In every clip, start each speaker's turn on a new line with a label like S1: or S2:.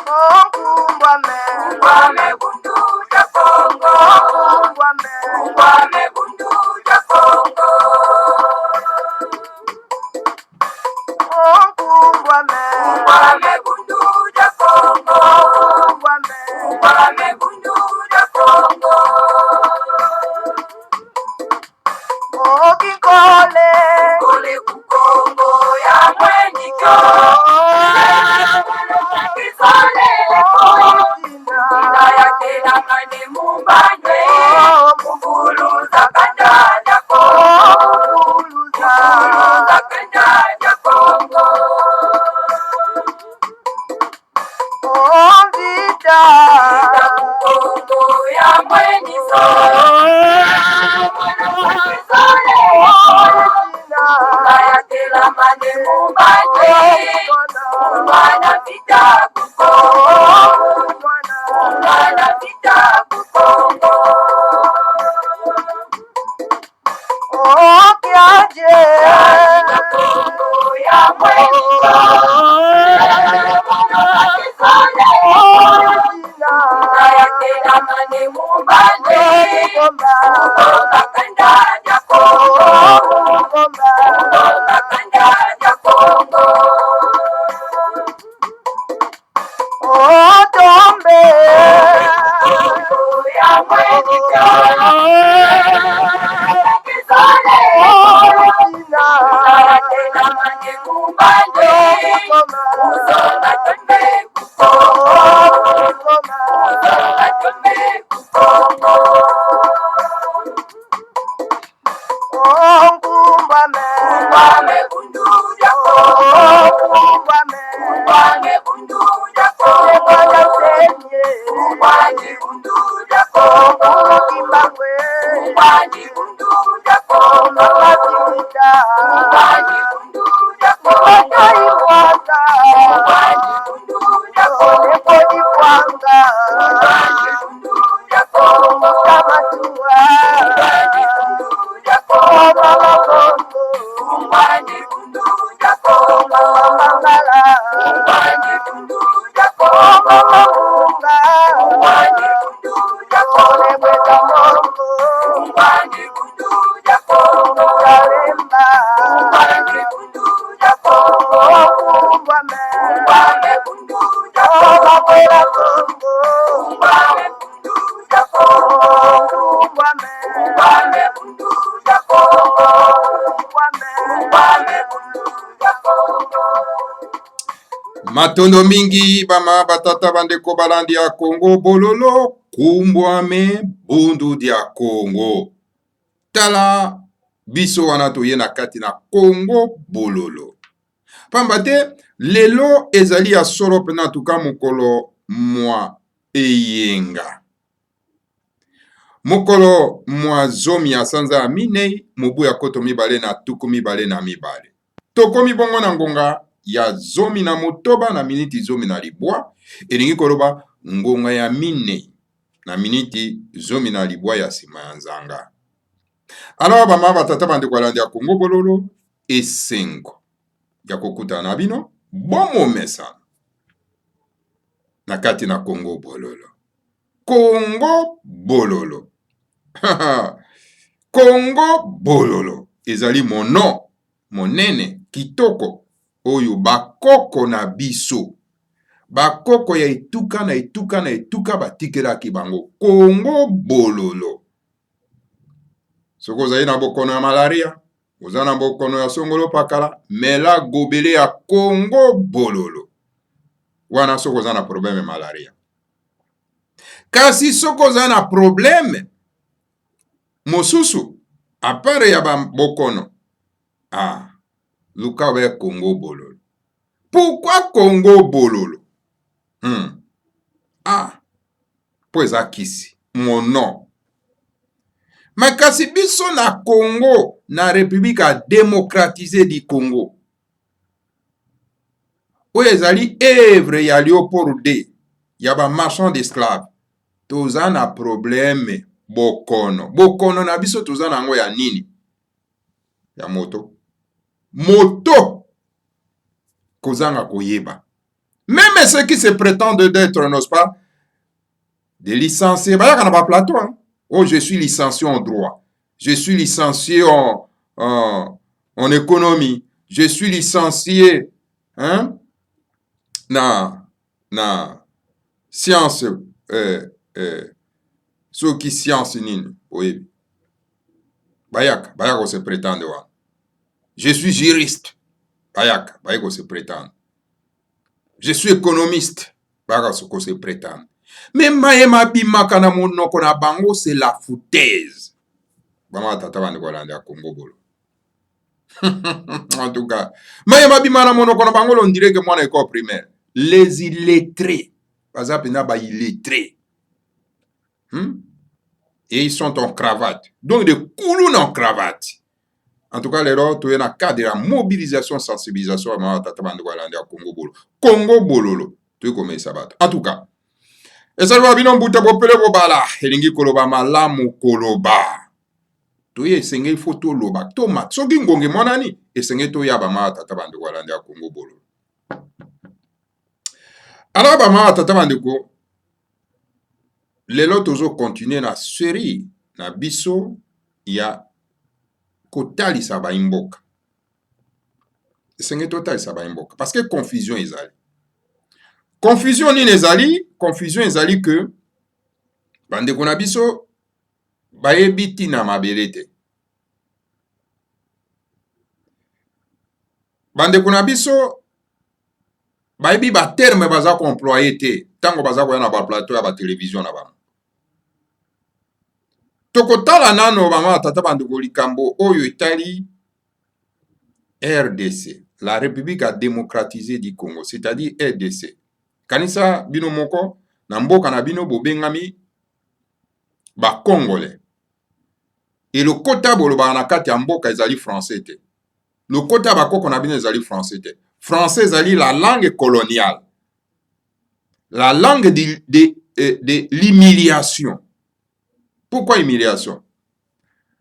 S1: Kumbwame bundu ja Kongo. Kumbwame bundu ja Kongo. Kumbwame bundu ja Kongo. Kumbwame bundu ja Kongo. Kikole kukongo ya mwenyiko. Kisole ina ya tena mane mumbanje. Mukuluza kanda ja Kongo. Mukuluza kanda ja Kongo. Vita kukongo ya mwenyiko. Kayatela mane mumbanje. Mwana vita kukongo. Mwana vita kukongo. Kiaje kukongo ya mwenyiko. Kayatela mane mumbanje. Kukonga kanda ja Kongo. Kukonga kanda ja Kongo. Tombe kukongo ya mwenyiko. Kisole kayatela mane mumbanje. Kusonga tombe kukongo. Kusonga tombe kukongo. Kumbwame bundu ja Kongo. Kumbwame bundu ja Kongo. Kumbwame bundu ja Kongo. Kumbwame bundu ja Kongo. Kumbwame bundu ja Kongo. Kumbwame bundu ja Kongo. Kumbwame bundu ja Kongo.
S2: Matondo mingi bama batata bandeko balandi ya Kongo bololo. Kumbwame bundu dia Kongo. Tala biso wana toye na kati na Kongo bololo. Pambate lelo ezali ya soro pena tuka mokolo mwa eyenga. Mokolo mwa zomi ya sanza ya minei mobu ya koto mibale na tuku mibale na mibale. Toko mibongo na ngonga ya zomi na motoba na miniti zomi na libwa. Elingi koloba ngonga ya minei na miniti zomi na libwa ya sima ya nzanga. Alors bama batata bandeko balandi ya Kongo bololo esengo ya kokuta na bino bomo mesana na kati na Kongo bololo. Kongo bololo. Kongo bololo ezali mono monene kitoko oyo bakoko na biso. Bakoko ya etuka na etuka na etuka batikelaki bango Kongo bololo. Soko ozali na bokono ya malaria, oza na bokono ya songolo pakala, mela gobele ya Kongo bololo. Wana soko oza na probleme malaria. Kasi soko oza na probleme mosusu apare ya bokono. Luka we Kongo bololo. Pourquoi Kongo bololo? Po eza kisi mono. Makasi biso na Congo, na République démocratisée du Congo. Oyo ezali œuvre ya Léopold D. Ya ba marchand d'esclaves. Toza na problème bokono. Bokono na biso toza nango ya nini? Ya moto. Moto kozanga koyeba. Même ceux qui se prétendent d'être, n'est-ce pas, des licenciés, bah, il n'y a pas plateau. Hein. Oh, je suis licencié en droit. Je suis licencié en économie. Je suis licencié hein, na science, ceux qui science nini. Oui. Bayak se prétendre. Je suis juriste. Bayak se prétendre. Je suis économiste. Bayak se prétendre. Mais Mayema Bimaka na monoko na bango, c'est la foutaise. Bama tata bandi kwa landi ya Congo bolo. En tout cas, Mayema Bimaka na monoko na bango, on dirait que moi na école primaire. Les illettrés. Par exemple, il y a illettrés. Et ils sont en cravate. Donc, des coulons en cravate. En tout cas, les autres, il y a un cadre de la mobilisation, sensibilisation à tata bandi kwa landi ya Congo bolo. Congo bololo. Tu connais ça. En tout cas, esalwa bino mbuta bopele bobala elingi koloba malamu koloba toye esenge ifo toloba toma soki ngonge monani esenge toyaba ma tata bandeko balandi ya Congo bolo alors bama tata bandeko lelo tozo continue na série na biso ya kotalisa baimboka esenge totalisa baimboka parce que confusion ezali. Confusion nini ezali? Confusion ezali que bandeko na biso bayebi tina mabele te. Bandeko na biso bayebi ba terme baza ko employer te tango baza ko na ba plateau ya ba télévision na bango. Tokotala nano bama tata bandeko likambo oyo etali RDC, la République a démocratisé du Congo, c'est-à-dire RDC. Kanisa bino moko na mboka na bino bobengami ba Congolais. Et le kota boloba na kati ya mboka ezali français te. Le kota bakoko na bino ezali français te. Français ezali la langue coloniale. La langue de l'humiliation. Pourquoi humiliation?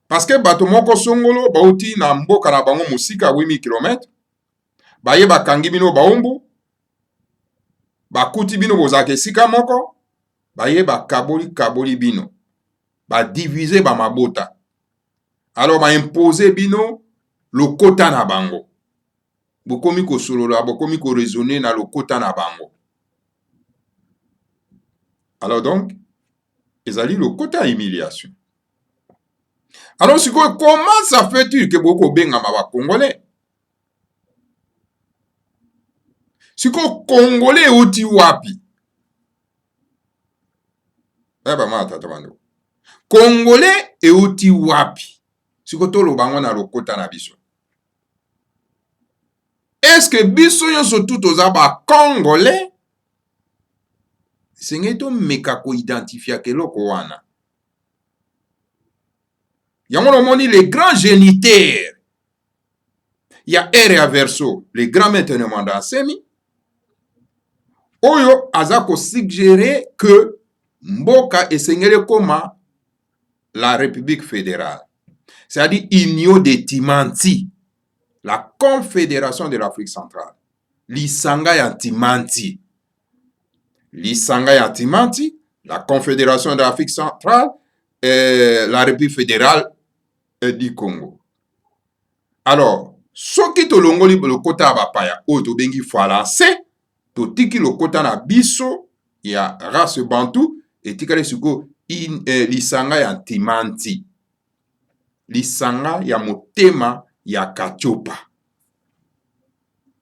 S2: Parce que bato moko songolo bauti na mboka na bango musika 8000 km. Baye bakangi bino baumbu. Bakuti bino bozake sika moko. Baye bakaboli bino. Ba diviser ba mabota. Alors ba imposer bino le kota na bango. Bokomi ko solola, bokomi ko raisonner na le kota na bango. Alors donc, ezali le kota humiliation. Alors comment ça fait-il que boko benga ma Congolais? Siko Congolais oti wapi? Ma tata bando. Congolais e oti wapi? Siko tolo bango na lokota na biso. Est-ce que biso yonso tout ozaba Congolais? Sengeto meka ko identifier keloko wana. Yango moni les grands génitaires. Il y a R Verso, les grands maintenant mandasemi. Oyo azako suggérer que mboka esengele koma la République fédérale. C'est-à-dire Union de Timanti, la Confédération de l'Afrique centrale. Lisanga ya Timanti. Lisanga ya Timanti, la Confédération de l'Afrique centrale, la République fédérale du Congo. Alors, soki tolongoli le kota bapaya o to bengi français, to tiki le kota na biso ya race bantu et tikale suko lisanga ya Timanti. Lisanga ya motema ya Kachopa.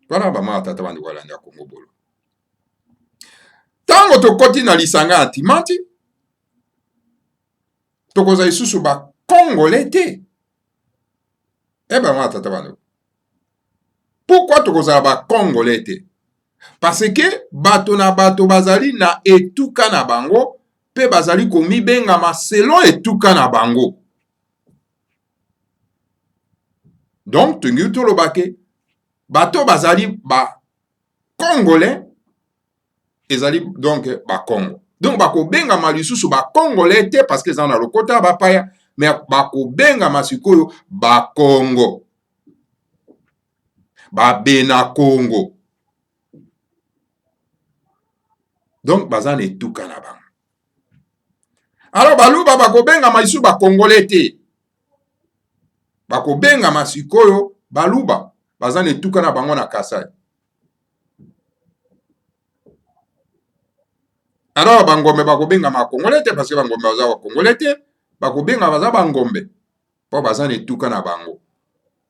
S2: Voilà bama tata bandi kwa landa Congo bolo. Tango tokoti na lisanga ya Timanti, tokoza isusu ba Congolais te. Ma tata bandi. Pourquoi tokoza ba Congolais te? Parce que bato na bato bazali na etuka na bango, pe bazali komi benga ma selon etuka na bango. Donc, tungi tolobake, bato bazali ba Congolais, ezali donc ba Congo. Donc, bako benga ma lisusu ba Congolais te parce que ça na lokota ba paya, mais bako benga ma sikoyo ba Congo. Ba Bena Congo. Donc baza na etuka na bango. Alors baluba bakobenga maisu ba Congolais te. Bakobenga masikoyo baluba baza na etuka na bango na Kasai. Alors bangombe bakobenga ma Congolais te parce que bangombe baza ba Congolais te, bakobenga baza bangombe po baza na etuka na bango.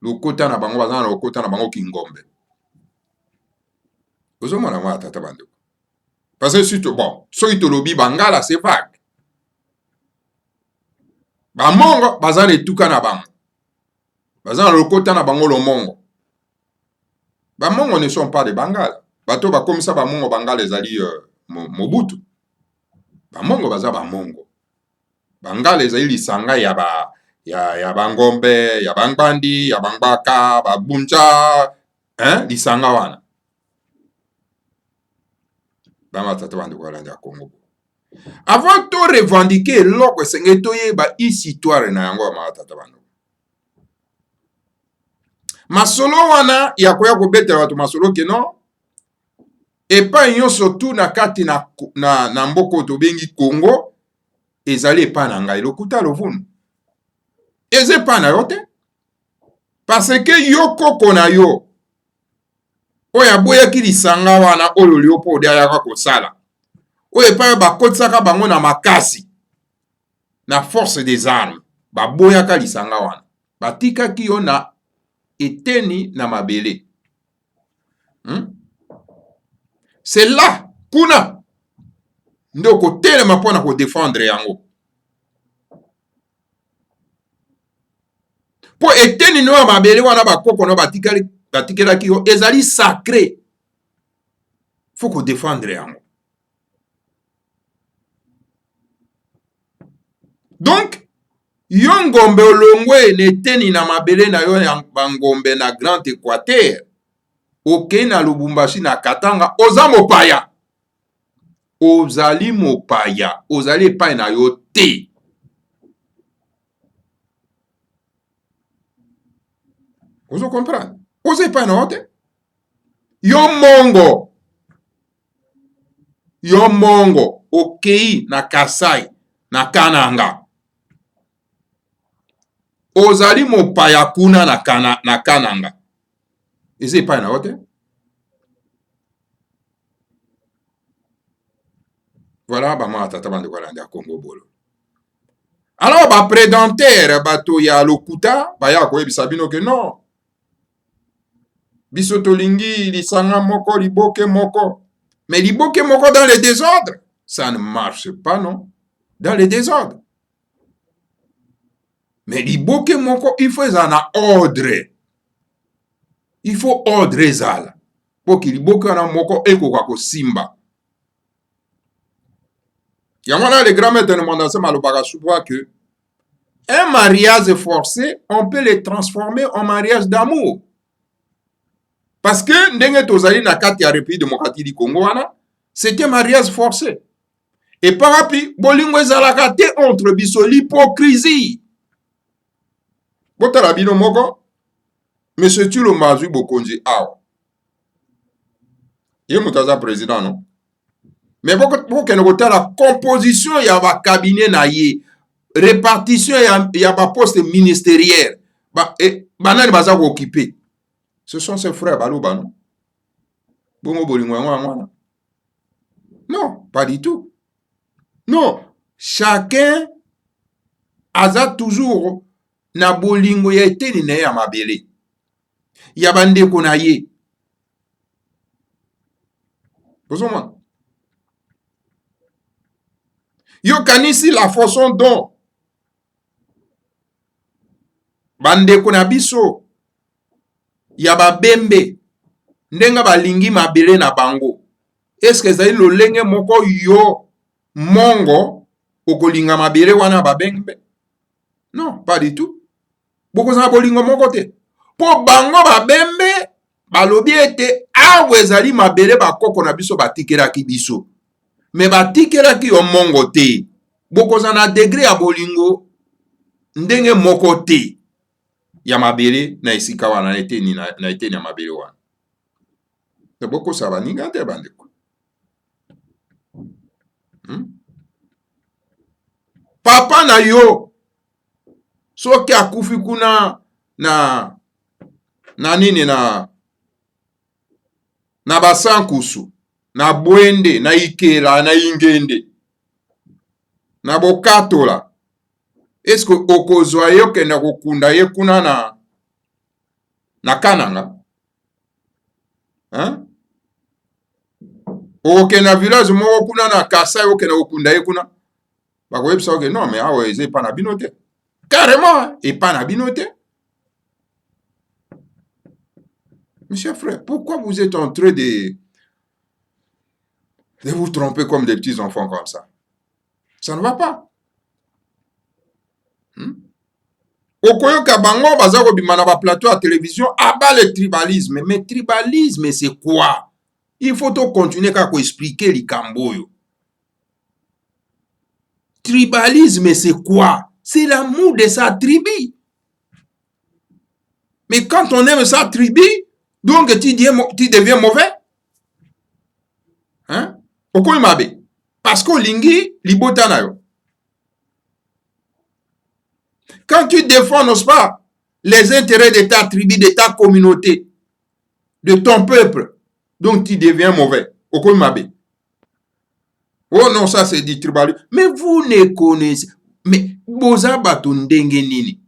S2: Lokota na bango baza na lokota na bango kingombe. Ozomona mwa tata bando. Parce que surtout bon, soki tolobi bangala c'est vague. Bamongo baza na etuka na bango. Baza na lokota na bango lomongo. Bamongo ne sont pas des bangala. Bato bakomisa bamongo bangala ezali Mobutu. Bamongo baza bamongo. Bangala ezali lisanga ya bangombe, ya bangbandi, ya bangbaka, babunja, lisanga wana. Bama tata bandi kwa landa Congo. Avant to revendiquer loko senge toyeba histoire na yango ma tata bandi. Masolo wana ya koya kobetela watu masolo keno epa nyonso tu na kati na mboko tobengi Congo ezali epa na ngai lokuta lovunu. Eze pa na yo te parce que yo koko na yo oya boyaki lisanga wana oyo Léopold ayaka kosala oyo epa bakotisaka bango na makasi na force des armes baboyaka lisanga wana batikaki yo na eteni na mabele. C'est là kuna ndo kotelema mpona kodefendre yango po eteni no ya mabele wana bakoko no batikelaki yo ezali sacré, faut kodefendre yango. Donc yo ngombe olongwe neteni na mabele na yo ya bangombe na Grand Équateur okei na Lubumbashi na Katanga oza mopaya. Ozali mopaya, ozali epai na yo te. Ozo comprendre? Oza epai na yo te. Yo mongo okei na Kasai na Kananga. Ozali mopaya kuna na Kananga. Eze epai na yo te. Voilà bama tata bande kwa landa Congo bolo. Alors ba prédentaire bato ya lokuta baya koyebisa bino ke non. Biso tolingi lisanga moko liboke moko. Mais liboke moko dans le désordre, ça ne marche pas non. Dans le désordre. Mais liboke moko il faut ezana ordre. Il faut ordre ezala. Po ki liboke na moko ekoka ko simba. Yamana le grand maître de Mondassé Malobaka souvent que un mariage forcé, on peut le transformer en mariage d'amour. Parce que ndenge tozali na kati ya République démocratique du Congo wana, c'était mariage forcé. Et par rapport bolingo ezalaka te entre biso l'hypocrisie. Botala bino moko Monsieur Tulo Mazwi Bokonzi awa. Ye mutaza président non? Mais pour la composition ya ba cabinet na ye, répartition ya ba poste ministériel, banani baza ko occuper. Ce sont ses frères baluba non? Bongo bolingo wana. Non, pas du tout. Non, chacun aza toujours na bolingo ya eteni na ya mabele. Ya bandeko na ye. Bozoma. Yo kanisi la façon dont bandeko na biso ya babembe ndenga balingi mabele na bango. Est-ce que ezali lolenge moko yo mongo okolinga mabele wana babembe? Non, pas du tout. Boko za bolingo moko te. Po bango babembe balobi ete awe ezali mabele bakoko na biso batikelaki biso. Mais batikelaki yo mongo te. Boko za na degré ya bolingo ndenge moko te. Ya mabele na esika wana na eteni ya mabele wana. Te boko sa baninga te bandeko. Papa na yo soki akufi kuna na nini na basankusu na bwende na ikela na ingende na bokatola, eske okozwa ye okenda kokunda ye kuna na Kananga? Okenda village moko kuna na Kasai okenda kokunda ye kuna? Bakoyebisa oke non mais awa eza epa na bino te. Carrément epa na bino te. Monsieur frère, pourquoi vous êtes en train de vous tromper comme des petits enfants comme ça? Ça ne va pas. Okoyoka bango baza kobima na ba plateau à télévision abat le tribalisme. Mais tribalisme c'est quoi? Il faut continuer à expliquer likambo yo. Tribalisme c'est quoi? C'est l'amour de sa tribu. Mais quand on aime sa tribu, donc tu deviens mauvais. Pourquoi mabe? Parce que lingi libota na yo. Quand tu défends, n'est-ce pas, les intérêts de ta tribu, de ta communauté, de ton peuple, donc tu deviens mauvais. Pourquoi mabe? Oh non, ça c'est du tribalisme. Mais vous ne connaissez. Mais boza batundenge nini?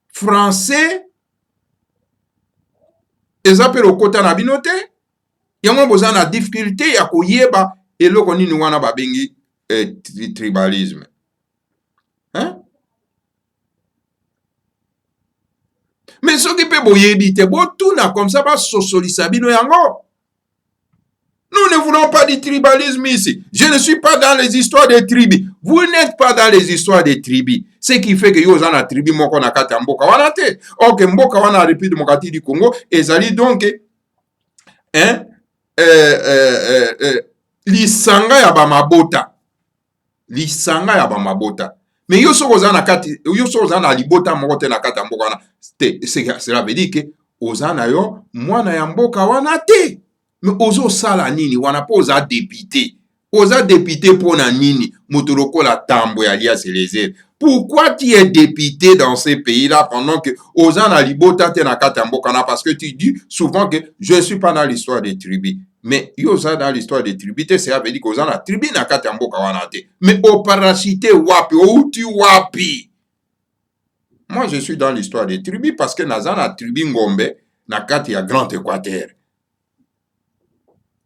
S2: Français, ils appellent au kota na binote. Yango boza na difficulté ya koyeba eloko nini wana babengi tribalisme. Mais ce qui peut boyebi te botuna comme ça ba sosolisa bino yango. Nous ne voulons pas du tribalisme ici. Je ne suis pas dans les histoires des tribus. Vous n'êtes pas dans les histoires des tribus. Ce qui fait que yo za na tribu moko na kati mboka wana te. Ok, mboka wana République démocratique du Congo ezali donc lisanga ya ba mabota. Lisanga ya ba mabota. Mais yo soko za na kati, yo soko za na libota moko te na kati mboka wana. Cela veut dire que ozana yo mwana ya mboka wana te. Mais ozo sala nini wana po oza député. Oza député pona nini motoloko la tambo ya Alias Eliezer. Pourquoi tu es député dans ces pays-là pendant que ozana libota te na kati mboka na? Parce que tu dis souvent que je ne suis pas dans l'histoire des tribus. Mais yoza dans l'histoire des tribus, ça veut dire que ozana tribu na kati mboka wana te. Mais au parasité wapi, outi wapi. Moi, je suis dans l'histoire des tribus parce que nazana tribu ngombe na kati ya Grand Équateur.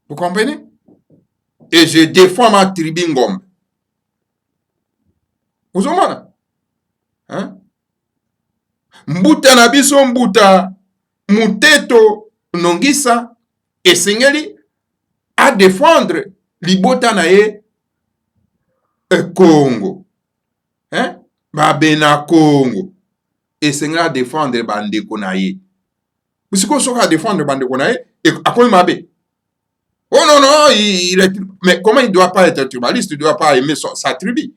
S2: Vous comprenez? Et je défends ma tribu ngombe. Vous comprenez? Mbuta na biso mbuta muteto nongisa esengeli à défendre libota na ye Congo. Babena Congo. Esengeli à défendre bandeko na ye. Bisiko soka défendre bandeko na ye akoy mabe. Oh non, non, mais comment il ne doit pas être tribaliste, il ne doit pas aimer sa tribu?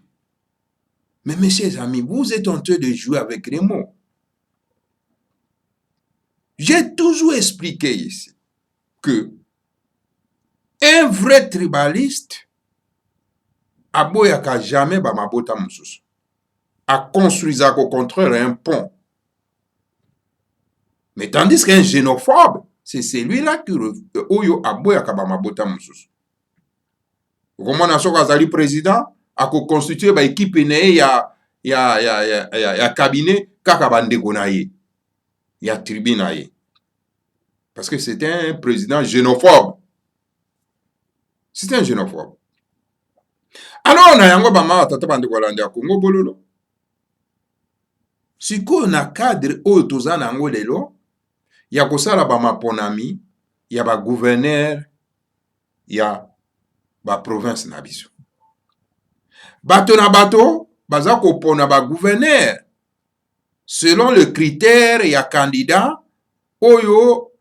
S2: Mais mes chers amis, vous êtes en train de jouer avec les mots. J'ai toujours expliqué ici que un vrai tribaliste a boyaka jamais ba mabota mususu. A construit au contraire un pont. Mais tandis qu'un xénophobe, c'est celui-là qui oyo aboyaka ba mabota mususu. Comment na soko azali président a constitué ba équipe ne ya cabinet kaka bandeko na ye. Ya tribu na ye. Parce que c'était un président xénophobe. C'était un xénophobe. Alors na yango ba ma tata bandeko lande ya Congo bololo. Siko na cadre oyo tozana yango lelo ya kosala ba maponami ya ba gouverneur ya ba province na biso. Bato na bato baza kopona ba gouverneur selon le critère ya candidat oyo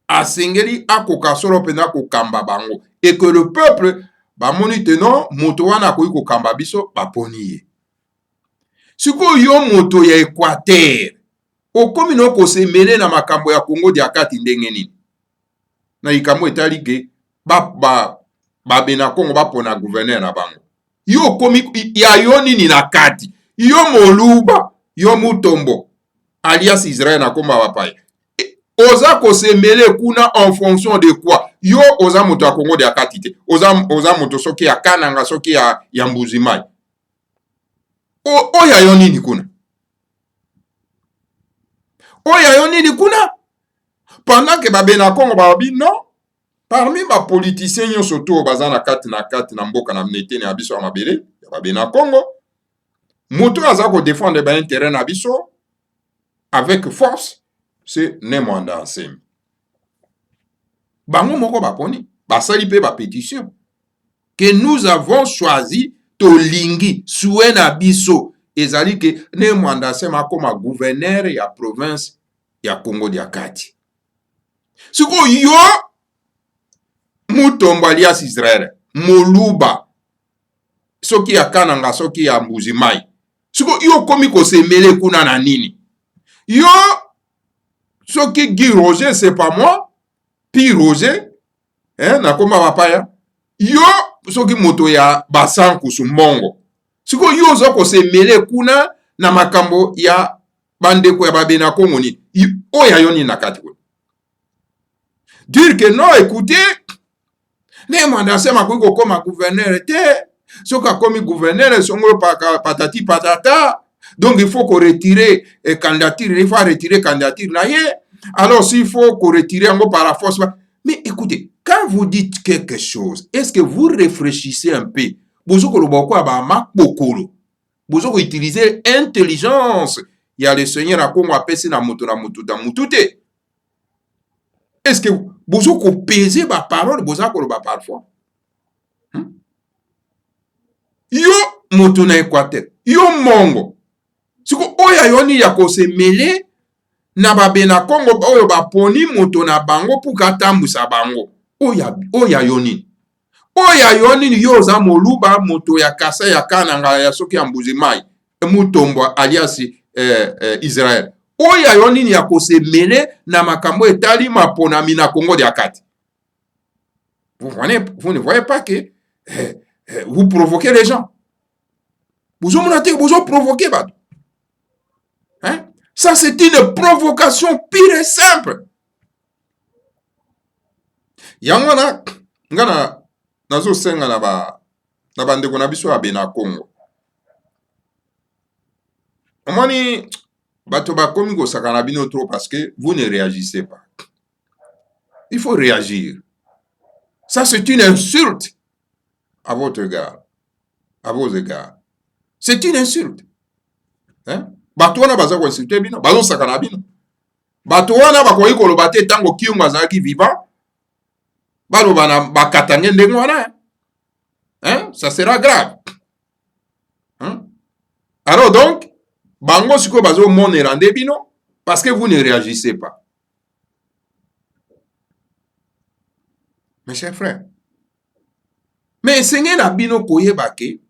S2: asengeli akoka solo pena kokamba bango et que le peuple ba moni tenon moto wana koyi kokamba biso baponi ye. Siko yo moto ya Équateur okomi no kosemele na makambo ya Congo dia kati ndenge nini? Na ikambo etali ke ba bena Congo bapona gouverneur na bango. yo komi ya yo nini na kati, yo moluba, yo mutombo alias Israël na komba bapaya oza kosemele kuna en fonction de quoi? Yo oza moto ya Congo de akati te, oza moto soki ya Kananga, soki ya Mbuzimai. Oya yo nini kuna? Oya yo nini kuna? Pendant que babe na Congo babi non, parmi ba politiciens nyonso to baza na kati na mboka na mnete na biso ya mabele, babe na Congo, moto aza ko défendre ba intérêt na biso avec force, c'est Nemwanda Nsemi. Bango moko baponi, basali pe ba pétition que nous avons choisi tolingi souhait na biso ezali ke Nemwanda Nsemi akoma gouverneur ya province ya Congo dia kati. Siko yo mutombo alias Israël, moluba soki ya Kananga, soki ya Mbuzimai, siko yo komi kosemele kuna na nini? Yo soki Guy Roger, c'est pas moi, Pi Roger, na koma bapaya, yo soki moto ya Basanku Sumbongo, siko yo zo kosemele kuna na makambo ya bandeko ya babe na Congo ni oya yoni na kati kuna. Dire que non, écoutez, Nemwanda Nsemi akoki kokoma gouverneur te, soki akomi gouverneur songolo patati patata, donc il faut qu'on retire candidature, il faut retirer candidature na ye. Alors s'il faut qu'on retire encore par la force. Mais écoutez, quand vous dites quelque chose, est-ce que vous réfléchissez un peu? Vous utilisez intelligence. Il y a le Seigneur à Congo appelle na moto na mutute. Est-ce que vous pesez ma parole, vous avez parfois? Yo moto na Équateur, yo mongo. Siko oya yoni ya kosemele na babe na Congo oyo baponi moto na bango puka tambusa bango. Oya yoni. Oya yoni yo za moluba moto ya Kasa ya Kananga ya soki ya Mbuzimai. Mutombo alias Israël. Oya yoni ya kosemele na makambo etali maponami na Congo de akati. Vous ne voyez pas que vous provoquez les gens. Vous avez provoqué. Hein? Ça, c'est une provocation pure et simple. Yangana, ngana, nazo senga na bandeko na biso abe na Congo. Omani, bato ba komi ko sakana bino trop parce que vous ne réagissez pas. Il faut réagir. Ça, c'est une insulte à votre égard. À vos égards. C'est une insulte. Hein? Bato wana baza ko insulter bino, bazo sakana bino. Bato wana bakoyi koloba te tango Kiyungu azalaki vivant. Baloba na bakatange ndenge wana. Hein? Ça sera grave. Hein? Alors donc, bango siko bazo mone rande bino parce que vous ne réagissez pas. Mes chers frères. Mais senge na bino koyeba ke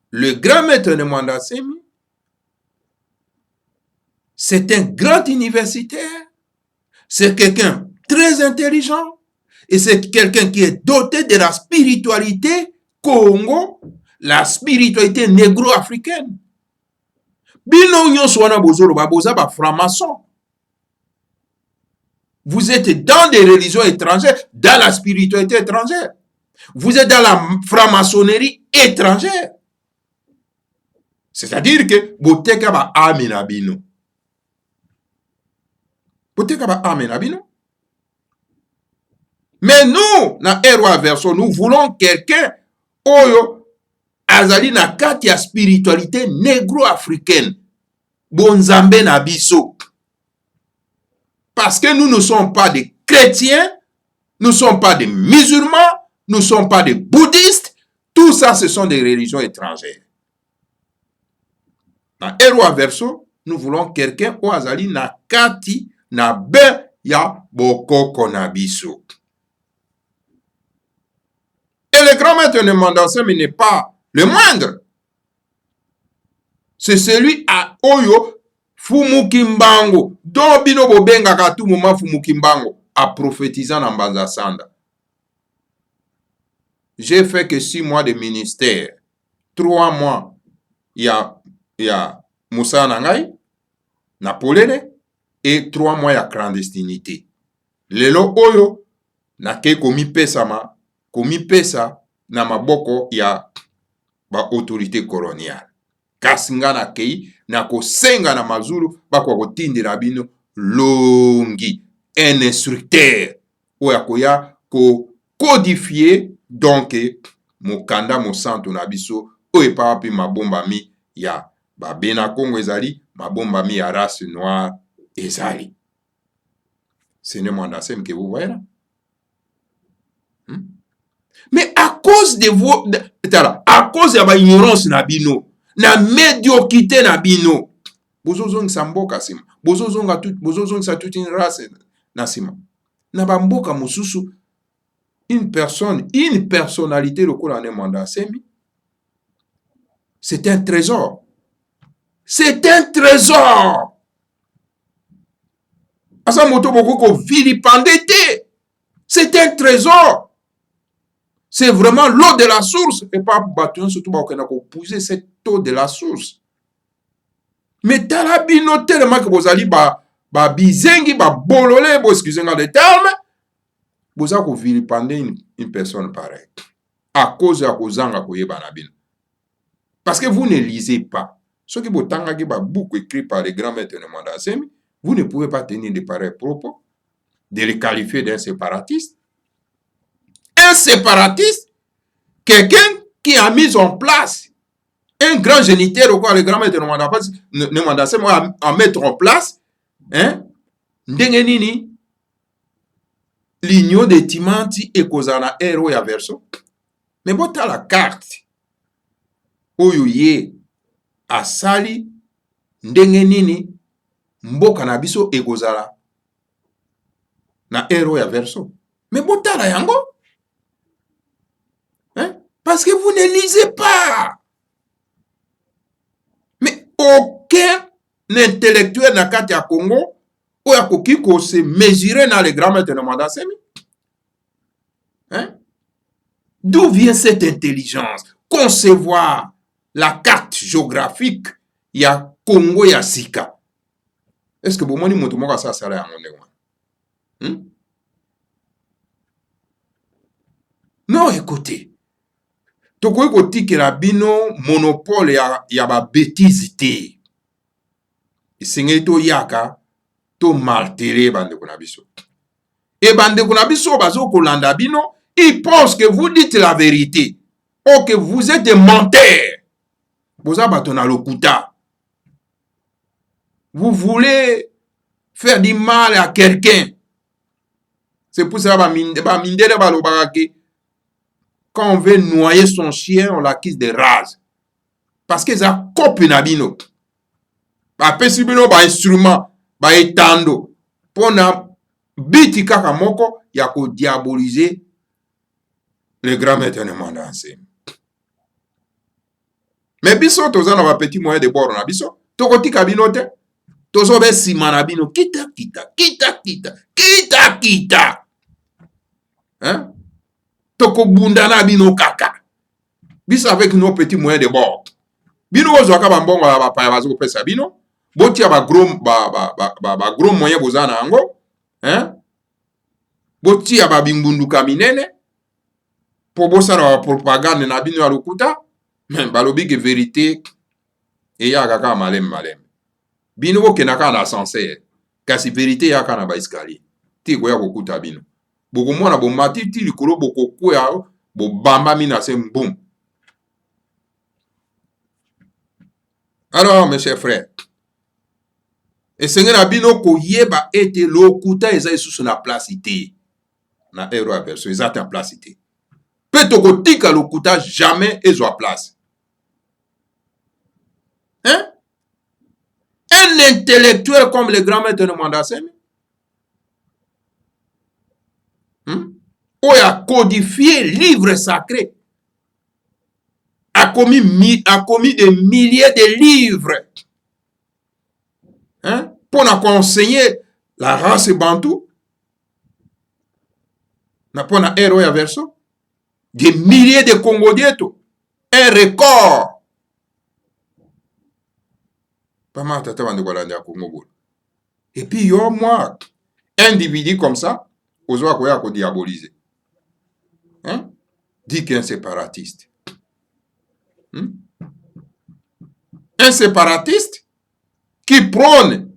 S2: le grand maître Nemwanda Nsemi, c'est un grand universitaire, c'est quelqu'un très intelligent, et c'est quelqu'un qui est doté de la spiritualité Congo, la spiritualité négro-africaine. Bino nyonso wana bozolo baboza ba franc-maçon. Vous êtes dans des religions étrangères, dans la spiritualité étrangère. Vous êtes dans la franc-maçonnerie étrangère. C'est-à-dire que boteka ba amena bino. Boteka ba amena bino. Mais nous, na Erwa Verso, nous voulons quelqu'un oyo azali na kati ya spiritualité négro-africaine. Bonzambe na biso. Parce que nous ne sommes pas des chrétiens, nous ne sommes pas des musulmans, nous ne sommes pas des bouddhistes. Tout ça, ce sont des religions étrangères. Dans Erwa Verso, nous voulons quelqu'un ou azali na kati na ben ya bokoko na biso. Et le grand maître Nemwanda Nsemi n'est pas le moindre. C'est celui à Oyo Fumukimbango, dont bino bobenga katu moment Fumukimbango, a prophétisant en Banza Sanda. j'ai fait que 6 mois de ministère. 3 mois, il y a Moussa Nangai, Napolene, et 3 mois, il y a clandestinité. Lelo oyo, na ke komi pesa na maboko ya ba autorité coloniale. Kasi nga na kei na kosenga na mazulu bakwa kotindela bino longi un instructeur oyo akoya ko codifier donc mokanda mosantu na biso oyo epa wapi mabombami ya babena Congo ezali mabombami ya race noire ezali. Ce n'est mon asem que vous voyez là. Mais à cause de vos à cause de la ignorance na bino na médiocrité na bino bozozongisa mboka sima bozozongisa toute une race na sima na bamboka mosusu une personnalité lokola ne manda semi c'est un trésor asa moto boko ko vilipender te c'est un trésor. C'est vraiment l'eau de la source. Et pas battre surtout qu'on a pousser cette eau de la source. Mais talabino tellement que vous allez bizengi bolole excusez-moi le terme. Vous allez vilipender une personne pareille. À cause de kozanga koyeba na bino. Parce que vous ne lisez pas. Ce qui vous tangaki beaucoup écrit par les grands maîtres de Mandasemi, vous ne pouvez pas tenir de pareils propos, de les qualifier d'un séparatiste. Un séparatiste, quelqu'un qui a mis en place un grand géniteur au quoi les grands maîtres ne mandassent à mettre en place ndengenini l'union de timanti et kozana héros ya verso mais bota la carte oyo ye asali ndengenini mboka na biso ekozala na héros ya verso mais bota la yango. Parce que vous ne lisez pas. Mais aucun intellectuel na kati ya Congo oyo akoki ko se mesurer na les grands maîtres de Mandasemi. D'où vient cette intelligence? Concevoir la carte géographique ya Congo ya sika. Est-ce que bomoni moto moko sa sala yango ndeko? Non, écoutez. Tokoki kotikela bino monopole ya ba bêtise te. Esengeli toyaka to maltere bandeko na biso. Et bandeko na biso bazo kolanda bino, ils pensent que vous dites la vérité ou que vous êtes des menteurs. Boza bato na lokuta. Vous voulez faire du mal à quelqu'un. C'est pour ça ba mindele balobaka ke quand on veut noyer son chien, on l'accuse de rage. Parce que ça copie na bino. Ba pesi bino ba instrument, ba etando. Pona biti kaka moko ya ko diaboliser les grands maîtres de Mandasemi. Mais biso toza na ba petit moyen de bord na biso. Tokotika bino te. Tozo be sima na bino kita. Hein? Toko bundana bino kaka. Biso avec nos petits moyens de bord. Bino ozwaka bambongo ya bapaya bazo kopesa bino. Botia ba gros moyens bozana yango. Hein? Botia ba bimbunduka minene. Po bosala propagande na bino ya lokuta. Men balobi ke vérité eya kaka malem. Bino bokenaka na ascenseur. Kasi vérité ya kana ba escalier. Ti koya kokuta bino. Bokomona bomati ti likolo bokokwea bobamba mina se boum. Alors mes chers frères, esengeli na bino koyeba ete lokuta eza lisusu na place te na héros ya verso eza te en place te mpe tokotika lokuta jamais ezwa place. Hein? Un intellectuel comme le grand maître de Mandasemi oyo a codifié livre sacré, a commis des milliers de livres pour enseigner la race bantou, na pona héros ya verso. des milliers de Congolais, un record. Et puis, yo, moi, individu comme ça, aux oies qu'on diaboliser. Hein? Dit qu'un séparatiste. Un séparatiste qui prône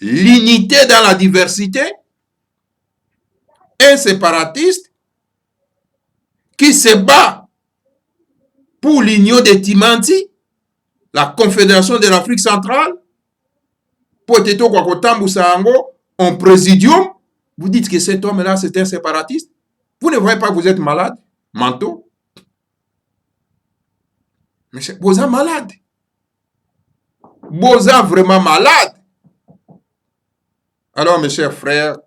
S2: l'unité dans la diversité. Un séparatiste qui se bat pour l'union des Timanti, la Confédération de l'Afrique centrale, pour être en présidium. Vous dites que cet homme-là, c'est un séparatiste. Vous ne voyez pas que vous êtes malade, mentaux. Mais vous êtes malade. Vous êtes vraiment malade. Alors, mes chers frères,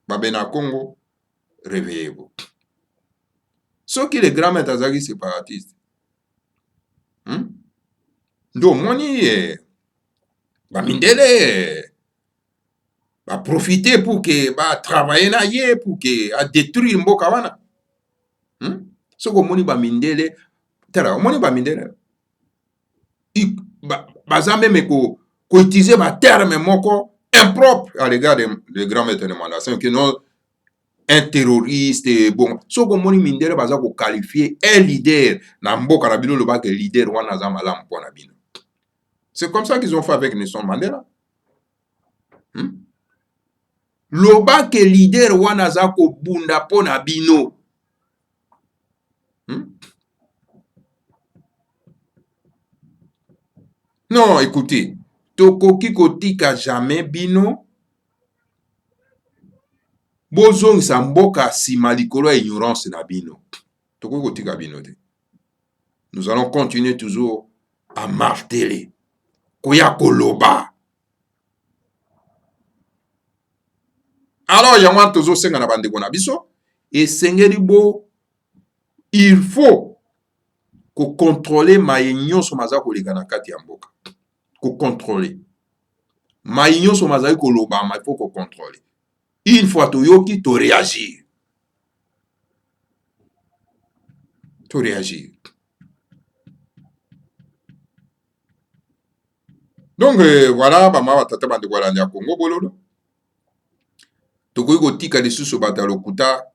S2: Babena Congo, réveillez-vous. Ce qui les grands maîtres séparatistes. Donc, moni, Bamindele, va profiter pour que va travailler na ye pour que a détruire mboka wana. Ce que moni Bamindele, tera moni Bamindele. Baza même ko utiliser ba terme moko impropre à l'égard des grands maîtres de mandation que non un terroriste bon so ko moni mindele baza ko qualifier un leader na mboka na bino loba que leader wana za malamu pona bino. C'est comme ça qu'ils ont fait avec Nelson Mandela. Loba que leader wana za ko bunda pona bino. Non, écoutez, tokoki kotika jamais bino bozong sa mboka sima likolo ya ignorance na bino. Tokoki kotika bino te. Nous allons continuer toujours à marteler. Koya koloba. Alors, yamwa tozo senga na bandeko na biso et sengeli bo il faut ko contrôler mayenyo so maza ko ligana kati ya mboka. Ko contrôler. Mayenyo so maza ko loba, il faut ko contrôler. Une fois to yoki to réagir. To réagir. Donc voilà, bama batata bande kwa landa Congo bololo. Tokoki kotika lisusu bato lokuta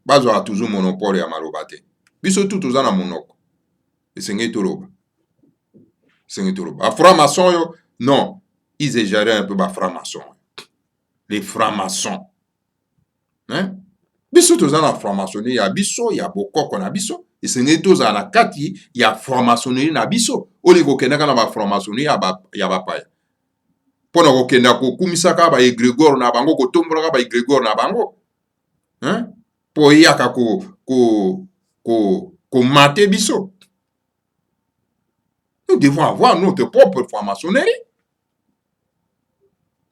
S2: bazwa toujours monopole ya maloba te. Biso tout toza na monoko. Esengeli toloba. Esengeli toloba. Ba franc-maçon yo, non, ils exagèrent un peu ba franc-maçon. Les francs-maçons. Hein? Biso toza na franc-maçonnerie ya biso, ya bokoko na biso. Esengeli toza na kati ya franc-maçonnerie na biso. Oli kokendaka na ba franc-maçonnerie ya bapaya. Pona kokenda kokumisaka ba égrégore na bango kotombolaka ba égrégore na bango. Hein? Po yaka ko mate biso. Nous devons avoir notre propre franc-maçonnerie.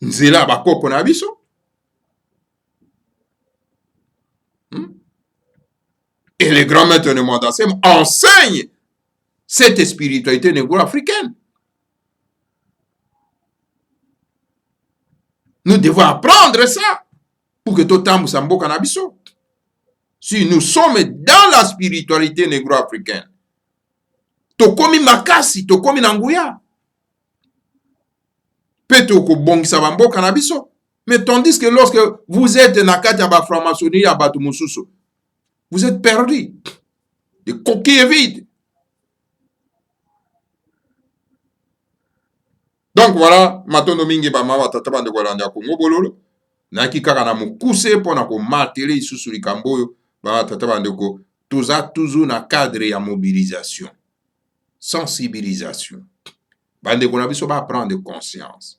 S2: Nzela bakoko na biso. Et les grands maîtres de Mondassem enseignent cette spiritualité négro-africaine. Nous devons apprendre ça pour que Totambu Sambo Kanabiso. Si nous sommes dans la spiritualité négro-africaine, Tokomi Makasi, Tokomi Nanguya, Petoko Bongisa Bambo Kanabiso. Mais tandis que lorsque vous êtes dans la franc-maçonnerie à Batumususo, vous êtes perdus. Les coquilles vides. Donc voilà, matondo mingi ba mawa tataba de Guaranda Congo bololo. Naki kaka na mukuse pona ko matele isusu likamboyo ba tataba ndeko toza toujours na cadre ya mobilisation. Sensibilisation. Bande ko na biso ba prendre conscience.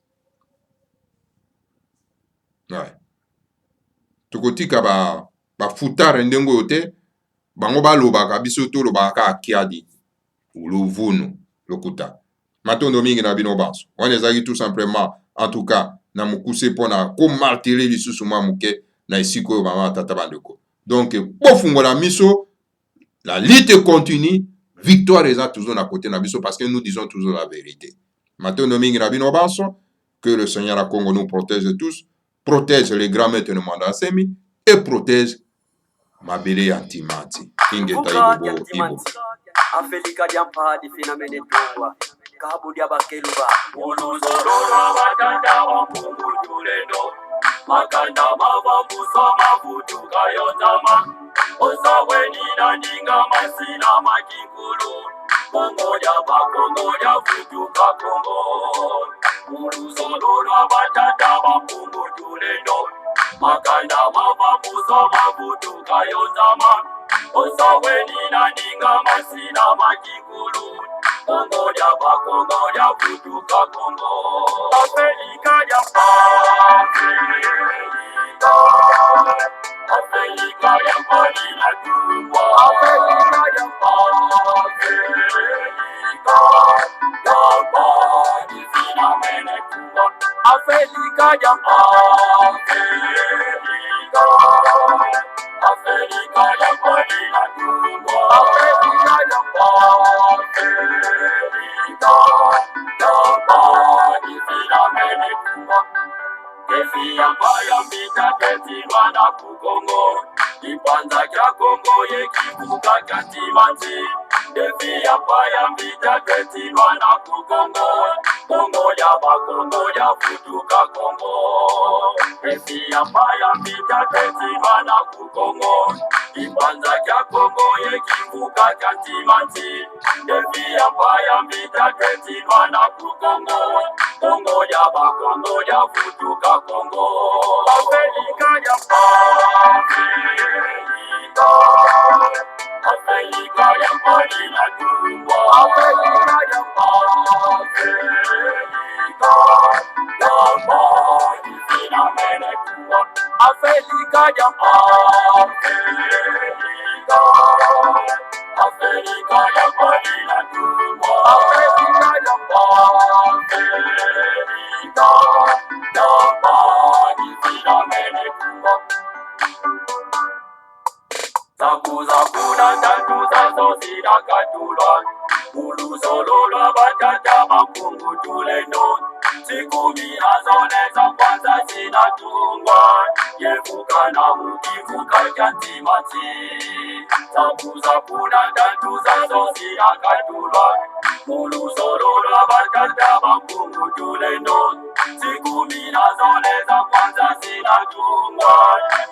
S2: Ouais. Tokotika ba futare ndengo yote bango ba loba biso to loba ka akiadi. Uluvunu lokuta. Matondo mingi na bino banso. On les a tout simplement, en tout cas, na mukuse pona ko marteler lisusu mwa muke na isiko mama tata bandeko. Donc, pofungola miso, la lutte continue, victoire est toujours à côté na biso parce que nous disons toujours la vérité. Matondo mingi na bino banso, que le Seigneur à Congo nous protège tous, protège les grands maîtres de Mondassemi et protège Mabele Antimati. ingeta ibobo ibo.
S3: Afelika diampa di finamene tongwa kabu dia bakeluba
S1: Uluzorora batanda wa mungu julendo makanda mavamuso mavutu kayonzama osaweni na ninga masina makikulu kongoja bakongoja vutuka kongo uluzorora batanda wa mungu julendo makanda mavamuso mavutu kayonzama osaweni na ninga masina makikulu kongoja bakongoja vutuka kongo Afrika ya Afrika ya pali na tumbo Afrika ya pali sina mene tumbo Afrika ya Afrika ya pali na tumbo Afrika ya pali sina mene tumbo Kesi ambayo mbita keti wana kukongo Kipanza kya Kongo ye kivuka kya timanzi Kesi ambayo mbita keti wana kukongo Kongo ya bakongo ya futuka Kongo Kesi ambayo mbita keti wana kukongo Kipanza kya Kongo ye kivuka kya timanzi Kesi ambayo mbita keti wana kukongo Kongo ya bakongo ya futuka Kongo Afrika ya Afrika ya pali na tumbo Afrika ya pali sina mene tumbo Afrika ya Afrika ya pali na tumbo Afrika ya pali sina mene tumbo Zakuna tatu zazo zina katulwa Uluzololwa batata makungu tulendo Sikumi azone za kwanza zinatungwa Yevuka na mukivuka kyantimati Zakuna tatu zazo zina katulwa Uluzololwa batata makungu tulendo Sikumi azone za kwanza zinatungwa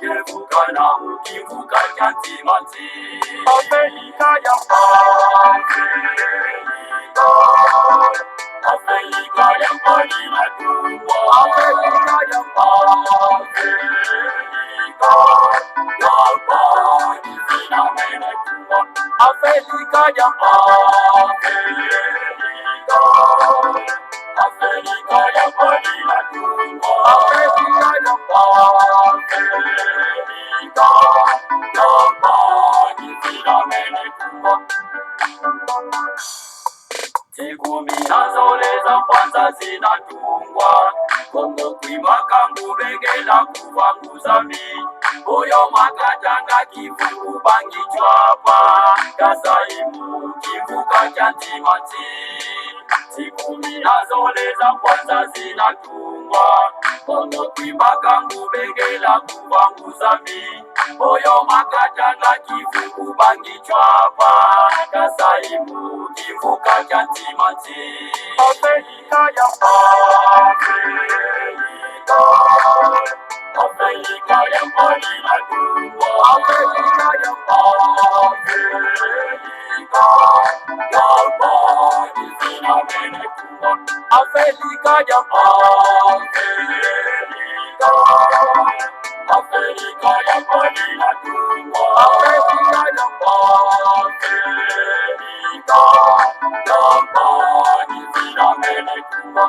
S1: Yevuka na mukivuka kyantimati Afrika ya Afrika ya pali na tumbo Afrika ya pali sina mene tumbo Afrika ya Afrika ya pali na tumbo Afrika ya pali sina mene tumbo Sikumi nazoleza kwanza zinatungwa Kongo kwimaka ngubengela kuvanguzami Oyo makatanga kivuku bangi chwapa Kasaimu kivuka chantimati Sikumi nazoleza kwanza zinatungwa Kongo kwimaka ngubengela kuvanguzami Oyo makatanga kivuku bangi chwapa Kasaimu kivuka chantimati Afrika ya Afrika ya pali na tumbo Afrika ya pali sina mene tumbo Afrika ya Afrika ya pali na tumbo Afrika ya pali sina mene tumbo